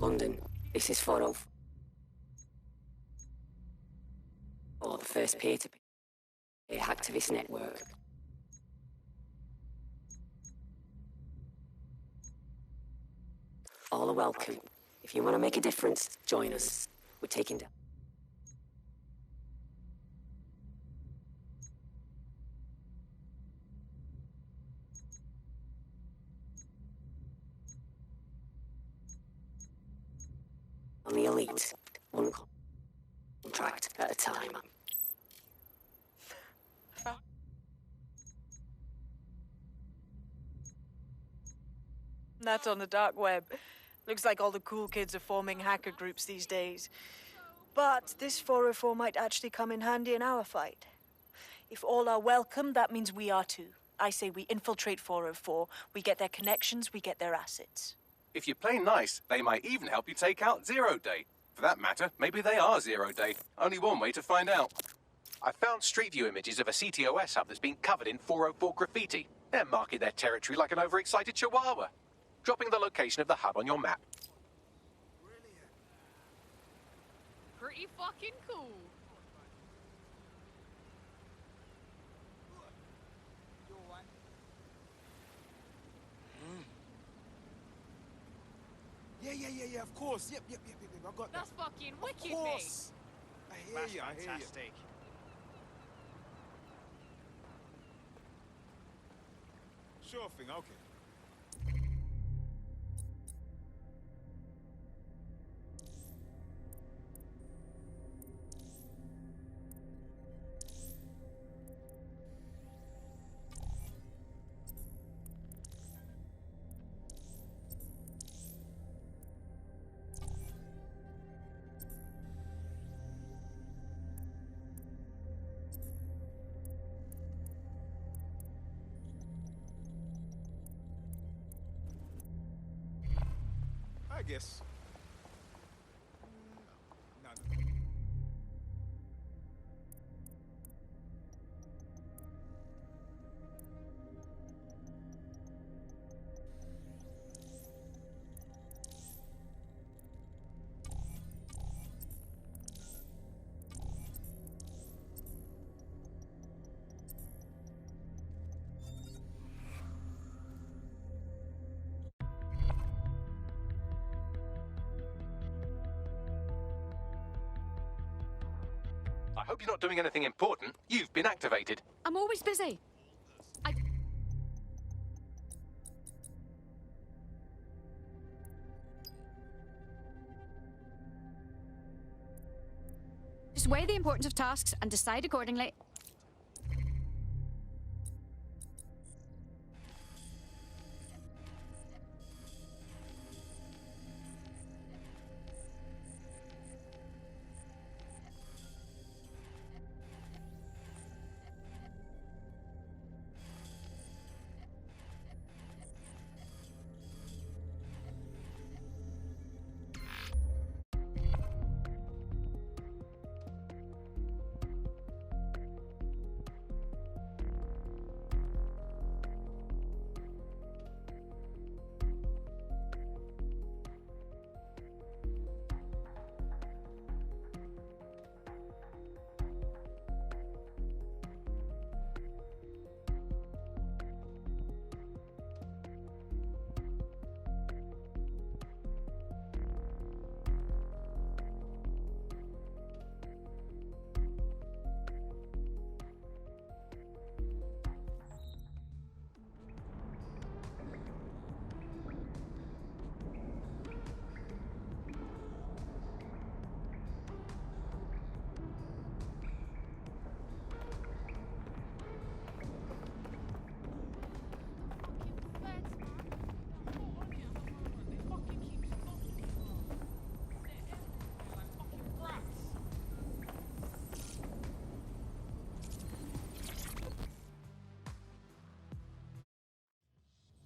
London, this is 404. Or the first peer-to-peer hacktivist network. All are welcome. If you want to make a difference, join us. We're taking down. On the elite, one contract at a time. That's on the dark web. Looks like all the cool kids are forming hacker groups these days. But this 404 might actually come in handy in our fight. If all are welcome, that means we are too. I say we infiltrate 404, we get their connections, we get their assets. If you play nice, they might even help you take out Zero Day. For that matter, maybe they are Zero Day. Only one way to find out. I found Street View images of a CTOS hub that's been covered in 404 graffiti. They're marking their territory like an overexcited chihuahua. Dropping the location of the hub on your map. Pretty fucking cool. Yeah, of course. Yep, I got that. That's fucking wicked, Of course. I hear you, I hear you. Fantastic. Sure thing, okay. I guess. No. I hope you're not doing anything important. You've been activated. I'm always busy. Just weigh the importance of tasks and decide accordingly.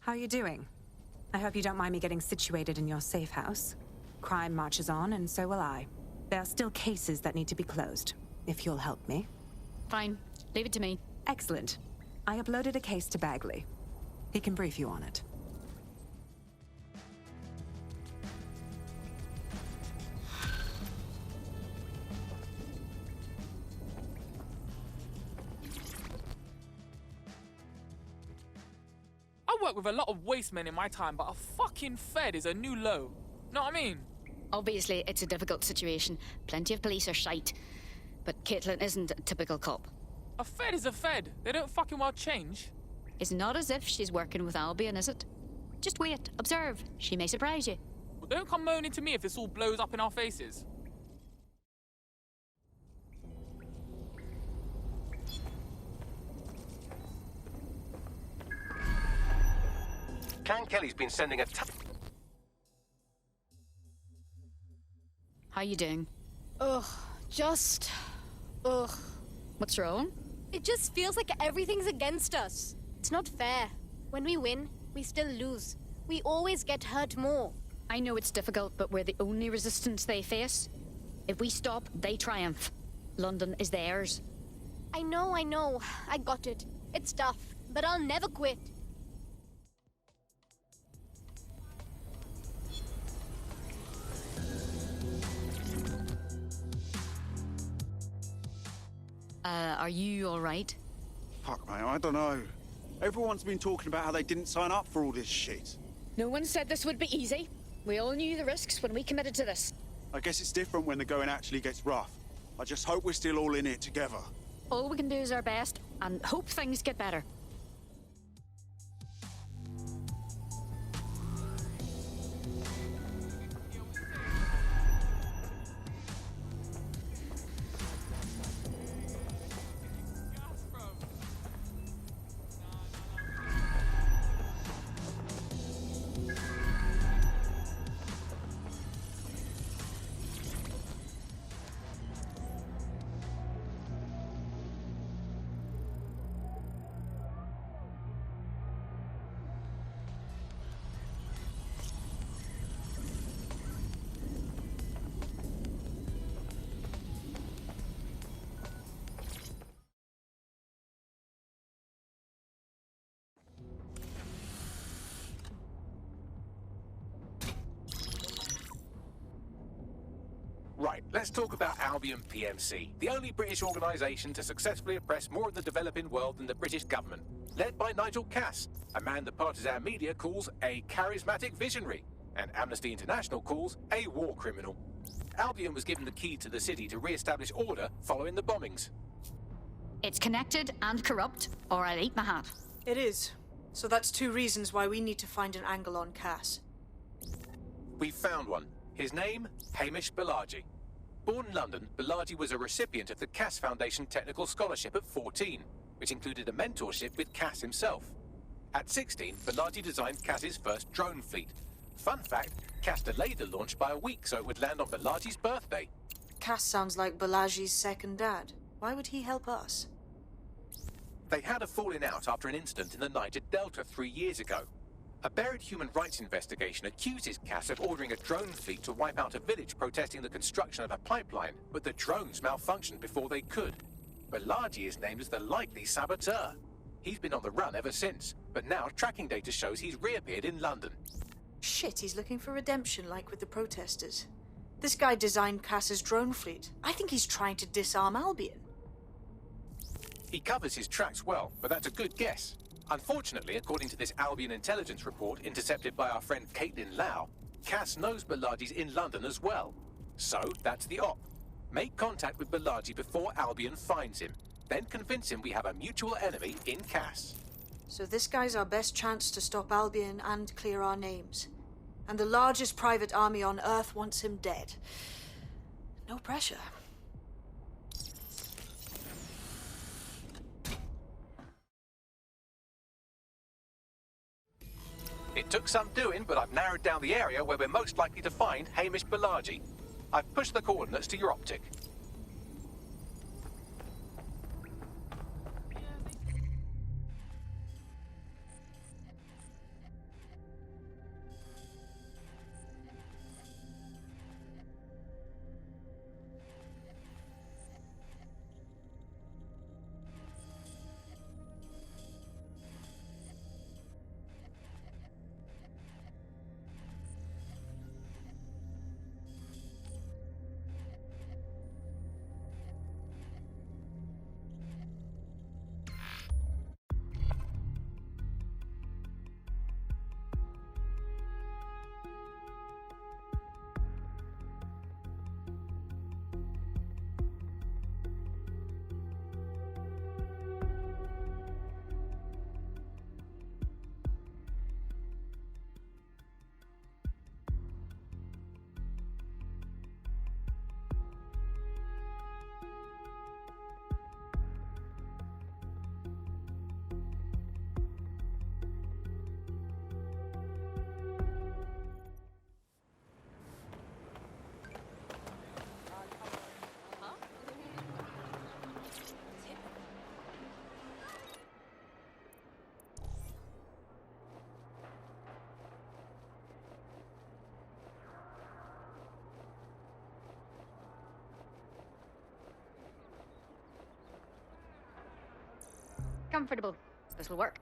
How are you doing? I hope you don't mind me getting situated in your safe house. Crime marches on, and so will I. There are still cases that need to be closed, if you'll help me. Fine. Leave it to me. Excellent. I uploaded a case to Bagley. He can brief you on it. worked with a lot of waste men in my time, but a fucking Fed is a new low. Know what I mean? Obviously, it's a difficult situation. Plenty of police are shite. But Caitlin isn't a typical cop. A Fed is a Fed. They don't fucking well change. It's not as if she's working with Albion, is it? Just wait, observe. She may surprise you. Well, don't come moaning to me if this all blows up in our faces. Can Kelly's been sending a How you doing? Ugh. Ugh. What's wrong? It just feels like everything's against us. It's not fair. When we win, we still lose. We always get hurt more. I know it's difficult, but we're the only resistance they face. If we stop, they triumph. London is theirs. I know. I got it. It's tough, but I'll never quit. Are you alright? Fuck, mate, I don't know. Everyone's been talking about how they didn't sign up for all this shit. No one said this would be easy. We all knew the risks when we committed to this. I guess it's different when the going actually gets rough. I just hope we're still all in it together. All we can do is our best, and hope things get better. Right, let's talk about Albion PMC, the only British organisation to successfully oppress more of the developing world than the British government. Led by Nigel Cass, a man the partisan media calls a charismatic visionary, and Amnesty International calls a war criminal. Albion was given the key to the city to re-establish order following the bombings. It's connected and corrupt, or I'll eat my hat. It is. So that's two reasons why we need to find an angle on Cass. We've found one. His name, Hamish Balaji. Born in London, Balaji was a recipient of the Cass Foundation Technical Scholarship at 14, which included a mentorship with Cass himself. At 16, Balaji designed Cass's first drone fleet. Fun fact, Cass delayed the launch by a week so it would land on Balaji's birthday. Cass sounds like Balaji's second dad. Why would he help us? They had a falling out after an incident in the Niger Delta 3 years ago. A buried human rights investigation accuses Cass of ordering a drone fleet to wipe out a village protesting the construction of a pipeline, but the drones malfunctioned before they could. Balaji is named as the likely saboteur. He's been on the run ever since, but now tracking data shows he's reappeared in London. Shit, he's looking for redemption like with the protesters. This guy designed Cass's drone fleet. I think he's trying to disarm Albion. He covers his tracks well, but that's a good guess. Unfortunately, according to this Albion intelligence report intercepted by our friend Caitlin Lau, Cass knows Balaji's in London as well. So, that's the op. Make contact with Balaji before Albion finds him. Then convince him we have a mutual enemy in Cass. So this guy's our best chance to stop Albion and clear our names. And the largest private army on Earth wants him dead. No pressure. It took some doing, but I've narrowed down the area where we're most likely to find Hamish Balaji. I've pushed the coordinates to your optic. comfortable. This'll work.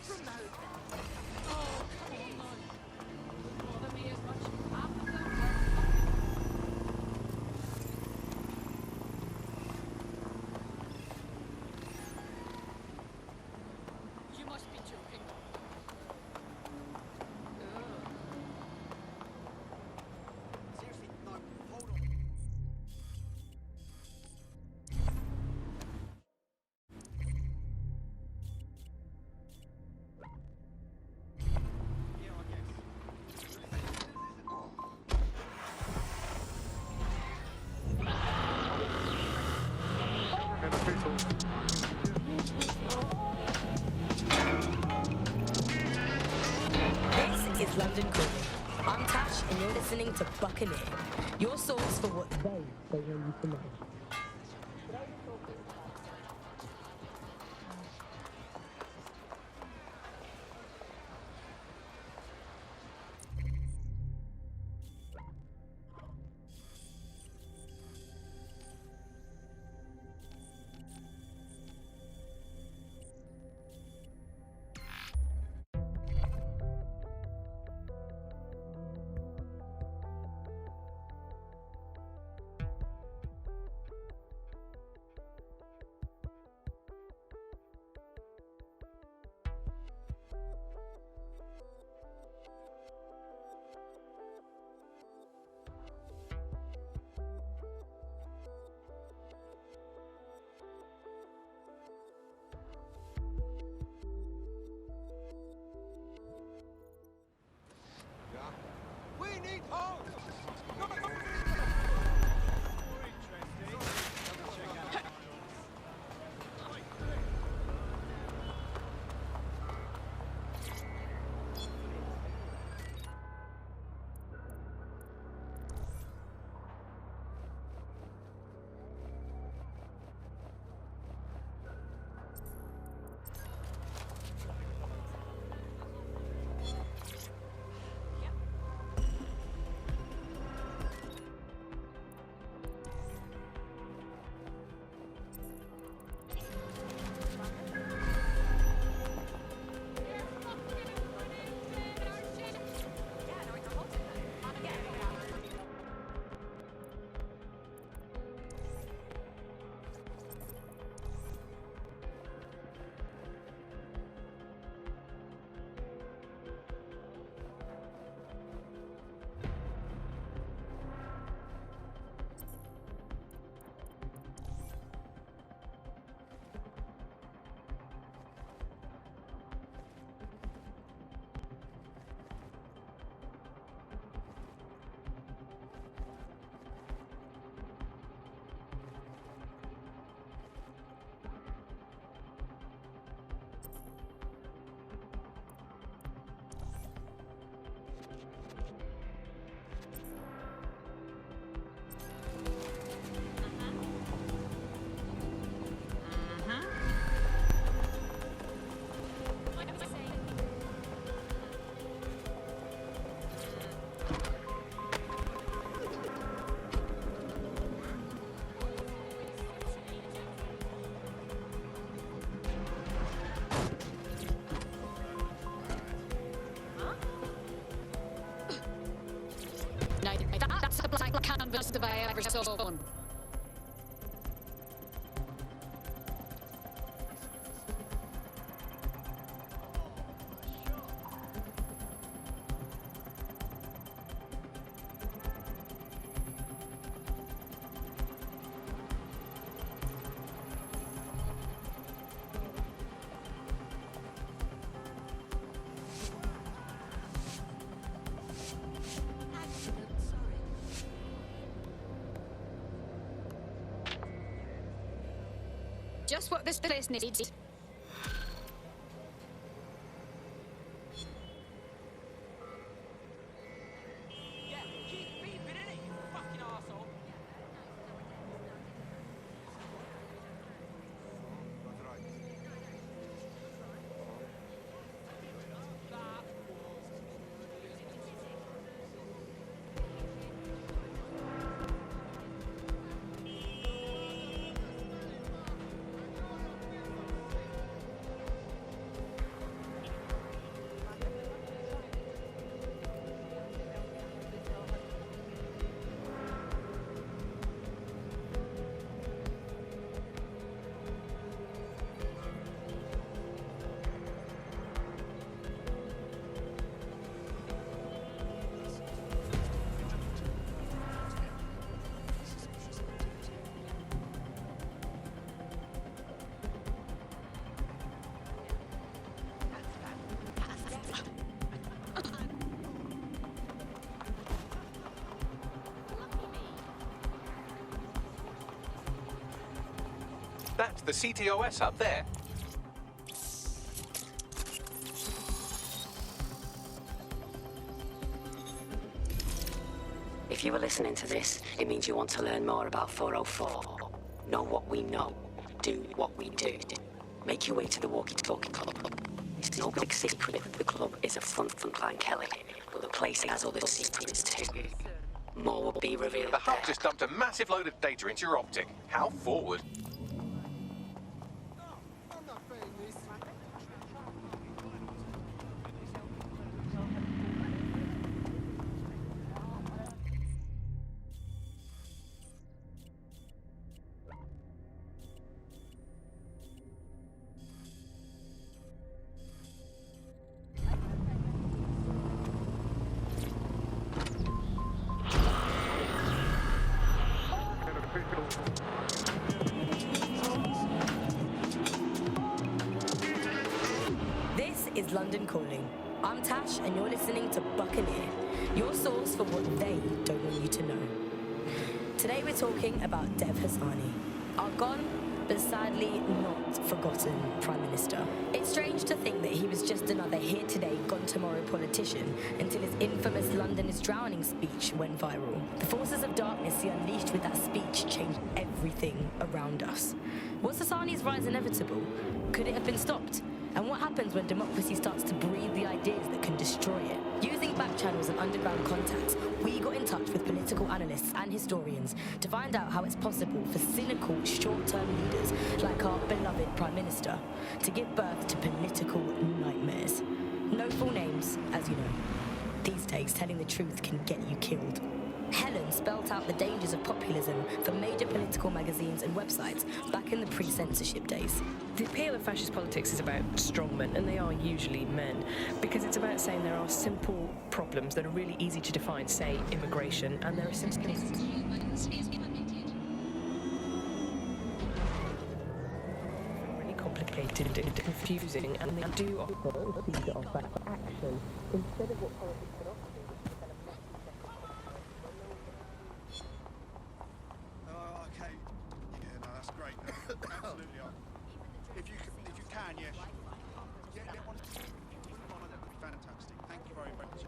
You must be joking. Seriously, no, hold on. This is London Calling. I'm Tash, and you're listening to Buccaneer, your source for what they want you to know. We need hope! That's a black canvas if I ever saw one. Just what this place needs. That's the CTOS up there. If you are listening to this, it means you want to learn more about 404. Know what we know. Do what we do. Make your way to the Walkie Talkie Club. It's no big secret. The club is a front from Clan Kelly, but the place has other secrets too. More will be revealed The hub there. just dumped a massive load of data into your optic. How forward? I'm not paying this. This is London Calling. I'm Tash, and you're listening to Buccaneer, your source for what they don't want you to know. Today we're talking about Dev Hassani, our gone, but sadly not forgotten Prime Minister. It's strange to think that he was just another here today, gone tomorrow politician until his infamous London is drowning speech went viral. The forces of darkness he unleashed with that speech changed everything around us. Was Hassani's rise inevitable? Could it have been stopped? And what happens when democracy starts to breathe the ideas that can destroy it? Using back channels and underground contacts, we got in touch with political analysts and historians to find out how it's possible for cynical, short-term leaders like our beloved Prime Minister to give birth to political nightmares. No full names, as you know. These days, telling the truth can get you killed. Helen spelt out the dangers of populism for major political magazines and websites back in the pre-censorship days. The appeal of fascist politics is about strongmen, and they are usually men, because it's about saying there are simple problems that are really easy to define, say immigration, and there are simple... really complicated and confusing, and they do offer action instead of what politics can offer. Okay. Yeah, no, that's great. Absolutely. If you can, yes. Yeah, one of them would be fantastic. Thank you very much.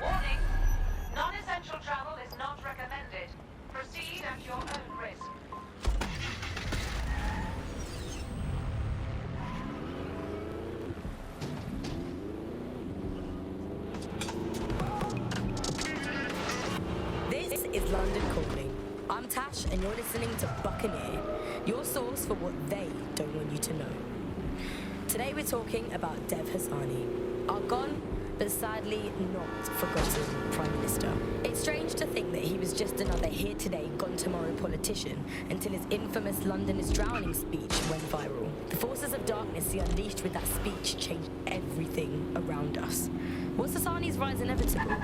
Warning! Non-essential travel is not recommended. Proceed at your own risk. This is London Calling. I'm Tash, and you're listening to Buccaneer, your source for what they don't want you to know. Today we're talking about Dev Hassani, our gone, but sadly not forgotten Prime Minister. It's strange to think that he was just another here today, gone tomorrow politician until his infamous London is drowning speech went viral. The forces of darkness he unleashed with that speech changed everything around us. Was Hassani's rise inevitable?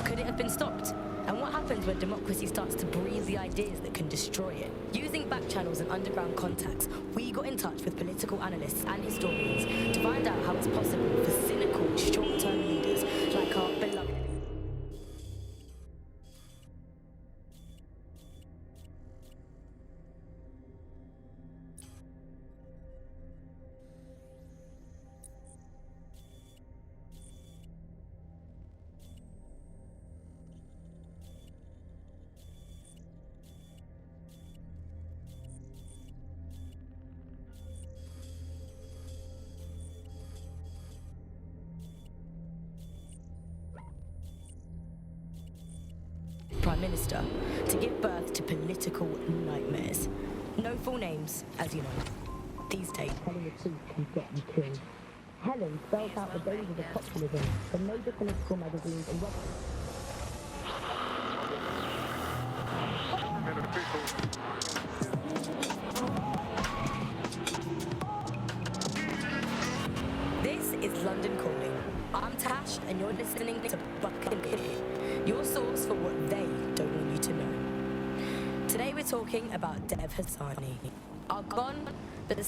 Could it have been stopped? And what happens when democracy starts to breathe the ideas that can destroy it? Using back channels and underground contacts, we got in touch with political analysts and historians to find out how it's possible for cynical, short-term leaders like our beloved... Prime Minister to give birth to political nightmares. No full names, as you know. These days, telling the truth can get you killed. Helen spells out the dangers of populism for major political magazines and websites. This is London Calling. I'm Tash, and you're listening to Buccaneer, your source for what they don't want you to know. Today we're talking about Dev Hassani, our gone, but the